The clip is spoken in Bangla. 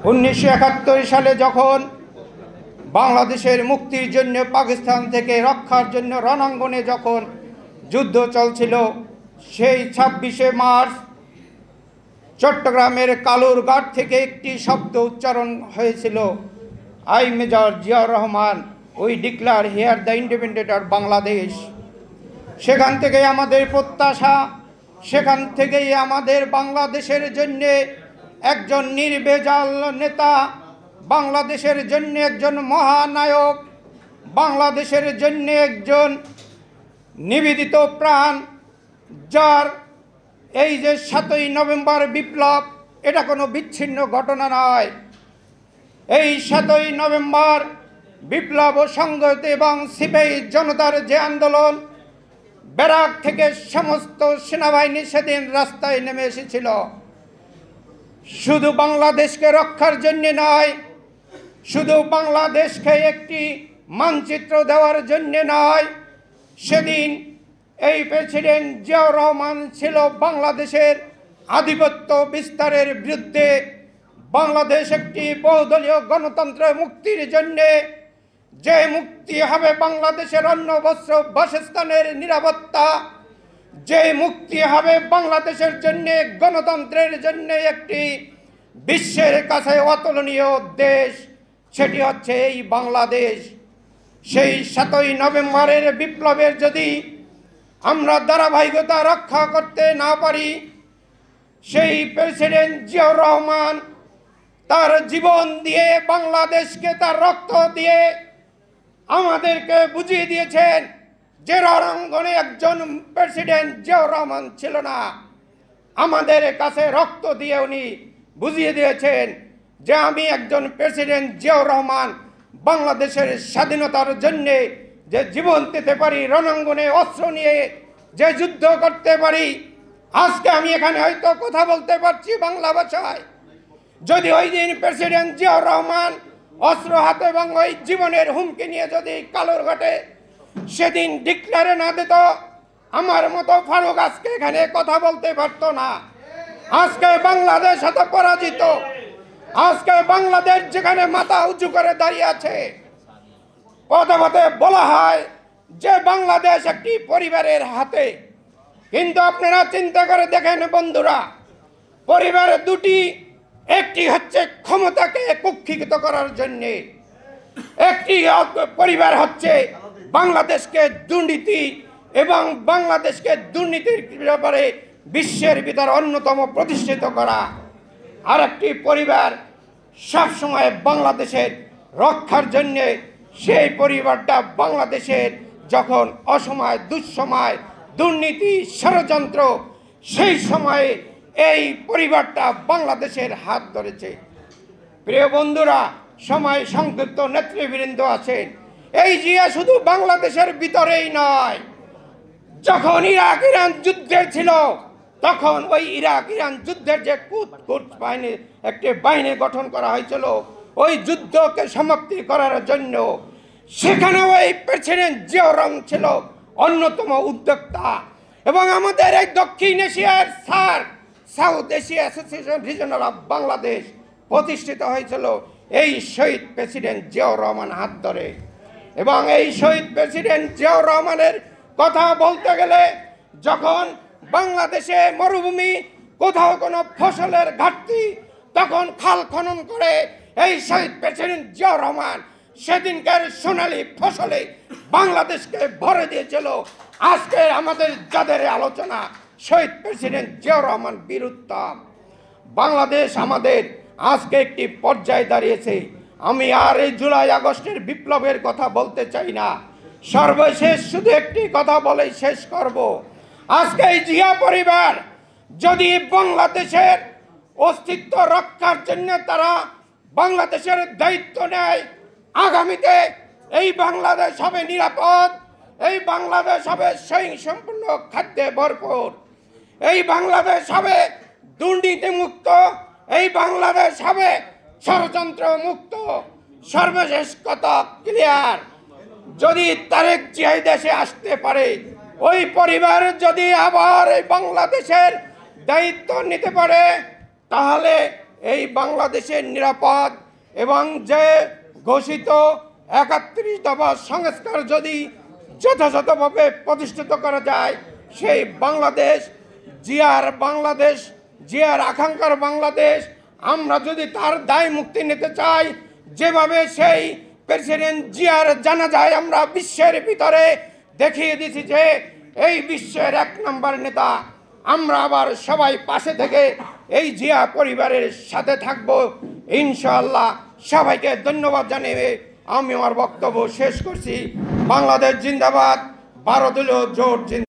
1971 সালে যখন বাংলাদেশের মুক্তির জন্য পাকিস্তান থেকে রক্ষার জন্য রণাঙ্গনে যখন যুদ্ধ চলছিল, সেই 26শে মার্চ চট্টগ্রামের কালুরঘাট থেকে একটি শব্দ উচ্চারণ হয়েছিল, I major Ziaur Rahman we declare here the independent of Bangladesh. সেখান থেকে আমাদের প্রত্যাশা, সেখান থেকেই আমাদের বাংলাদেশের জন্যে একজন নির্ভেজাল নেতা, বাংলাদেশের জন্য একজন মহানায়ক, বাংলাদেশের জন্য একজন নিবেদিত প্রাণ, যার এই যে 7ই নভেম্বর বিপ্লব, এটা কোনো বিচ্ছিন্ন ঘটনা নয়। এই 7ই নভেম্বর বিপ্লব ও সংগত এবং সিপাহী জনতার যে আন্দোলন, ব্যারাক থেকে সমস্ত সেনাবাহিনী সেদিন রাস্তায় নেমে এসেছিল, শুধু বাংলাদেশকে রক্ষার জন্য নয়, শুধু বাংলাদেশকে একটি মানচিত্র দেওয়ার জন্য নয়। সেদিন এই প্রেসিডেন্ট জিয়াউর রহমান ছিল বাংলাদেশের আধিপত্য বিস্তারের বিরুদ্ধে, বাংলাদেশ একটি বহুদলীয় গণতন্ত্রের মুক্তির জন্যে, যে মুক্তি হবে বাংলাদেশের অন্ন বস্ত্র বাসস্থানের নিরাপত্তা, যে মুক্তি হবে বাংলাদেশের জন্য গণতন্ত্রের জন্য একটি বিশ্বের কাছে অতুলনীয় দেশ, সেটি হচ্ছে এই বাংলাদেশ। সেই 7ই নভেম্বরের বিপ্লবের যদি আমরা ধারাবাহিকতা রক্ষা করতে না পারি, সেই প্রেসিডেন্ট জিয়াউর রহমান তার জীবন দিয়ে, বাংলাদেশকে তার রক্ত দিয়ে আমাদেরকে বুঝিয়ে দিয়েছেন যে রণাঙ্গনে একজন প্রেসিডেন্ট জিয়াউর রহমান ছিল না। আমাদের কাছে রক্ত দিয়ে উনি বুঝিয়ে দিয়েছেন যে আমি একজন প্রেসিডেন্ট জিয়াউর রহমান, বাংলাদেশের স্বাধীনতার জন্যে যে জীবন দিতে পারি, রণাঙ্গনে অস্ত্র নিয়ে যে যুদ্ধ করতে পারি। আজকে আমি এখানে হয়তো কথা বলতে পারছি বাংলা ভাষায়, যদি ওই দিন প্রেসিডেন্ট জিয়াউর রহমান অস্ত্র হাতে এবং ওই জীবনের হুমকি নিয়ে যদি কালুরঘাটে সেদিন ডিক্লেয়ারে না দিত, আমার মতো ফারুক আজকে এখানে কথা বলতে পারত না। আজকে বাংলাদেশ হয়তো পরাজিত, আজকে বাংলাদেশ যেখানে মাথা উঁচু করে দাঁড়িয়ে আছে, পথে পথে বলা হয় যে বাংলাদেশ একটি পরিবারের হাতে, কিন্তু আপনারা চিন্তা করে দেখেন বন্ধুরা, পরিবার দুটি, একটি হচ্ছে ক্ষমতাকে কুক্ষিগত করার জন্যে, একটি পরিবার হচ্ছে বাংলাদেশকে দুর্নীতি এবং বাংলাদেশকে দুর্নীতির ব্যাপারে বিশ্বের ভিতর অন্যতম প্রতিষ্ঠিত করা, আর একটি পরিবার সবসময় বাংলাদেশের রক্ষার জন্যে, সেই পরিবারটা বাংলাদেশের যখন অসময়, দুঃসময়, দুর্নীতি, ষড়যন্ত্র, সেই সময়ে এই পরিবারটা বাংলাদেশের হাত ধরেছে। প্রিয় বন্ধুরা, সময় সংক্ষিপ্ত, নেতৃবৃন্দ আছেন, এই জিয়া শুধু বাংলাদেশের ভিতরেই নয়, যখন ইরাক ইরান যুদ্ধের ছিল, তখন ওই ইরাক ইরান যুদ্ধের যে কুদস বাহিনী, একটি বাহিনী গঠন করা হয়েছিল ওই যুদ্ধকে সমাপ্তি করার জন্য, সেখানে ওই প্রেসিডেন্ট জিয়াউর রহমান ছিল অন্যতম উদ্যোক্তা। এবং আমাদের এই দক্ষিণ এশিয়ার south Asia association regional of Bangladesh প্রতিষ্ঠিত হয়েছিল এই শহীদ প্রেসিডেন্ট জিয়াউর রহমান হাত ধরে। এবং এই শহীদ প্রেসিডেন্ট জিয়াউর রহমানের কথা বলতে গেলে, যখন বাংলাদেশে মরুভূমি, কোথাও কোনো ফসলের ঘাটতি, তখন খাল খনন করে এই শহীদ প্রেসিডেন্ট জিয়াউর রহমান সেদিনকার সোনালী ফসলে বাংলাদেশকে ভরে দিয়েছিল। আজকে আমাদের যাদের আলোচনা, শহীদ প্রেসিডেন্ট জিয়াউর রহমান বীরুত্তম। বাংলাদেশ আমাদের আজকে একটি পর্যায়ে দাঁড়িয়েছে। আমি আর এই জুলাই আগস্টের বিপ্লবের কথা বলতে চাই না, সর্বশেষ শুধু একটি কথা বলেই শেষ করব। আজকে এই জিয়া পরিবার যদি বাংলাদেশের অস্তিত্ব রক্ষার জন্য তারা বাংলাদেশের দায়িত্ব নেয়, আগামীতে এই বাংলাদেশ হবে নিরাপদ, এই বাংলাদেশ হবে স্বয়ংসম্পূর্ণ খাদ্যে ভরপুর, এই বাংলাদেশ হবে দুর্নীতি মুক্ত, এই বাংলাদেশ হবে ষড়যন্ত্র মুক্ত। সর্বশেষ কথা ক্লিয়ার, যদি তারেক জিয়া দেশে আসতে পারে, ওই পরিবার যদি আবার এই বাংলাদেশের দায়িত্ব নিতে পারে, তাহলে এই বাংলাদেশের নিরাপদ এবং যে ঘোষিত ৩১ দফা সংস্কার যদি যথাযথভাবে প্রতিষ্ঠিত করা যায়, সেই বাংলাদেশ জিয়ার আকাঙ্ক্ষার বাংলাদেশ আমরা যদি তার দায় মুক্তি নিতে চাই, যেভাবে সেই প্রেসিডেন্ট জিয়ার জানাজায় আমরা বিশ্বের ভিতরে দেখিয়ে দিছি যে এই বিশ্বের ১ নম্বর নেতা, আমরা আবার সবাই পাশে থেকে এই জিয়া পরিবারের সাথে থাকব ইনশাআল্লাহ। সবাইকে ধন্যবাদ জানিয়ে আমি আমার বক্তব্য শেষ করছি। বাংলাদেশ জিন্দাবাদ, ভারত হলো জোট জিন্দাবাদ।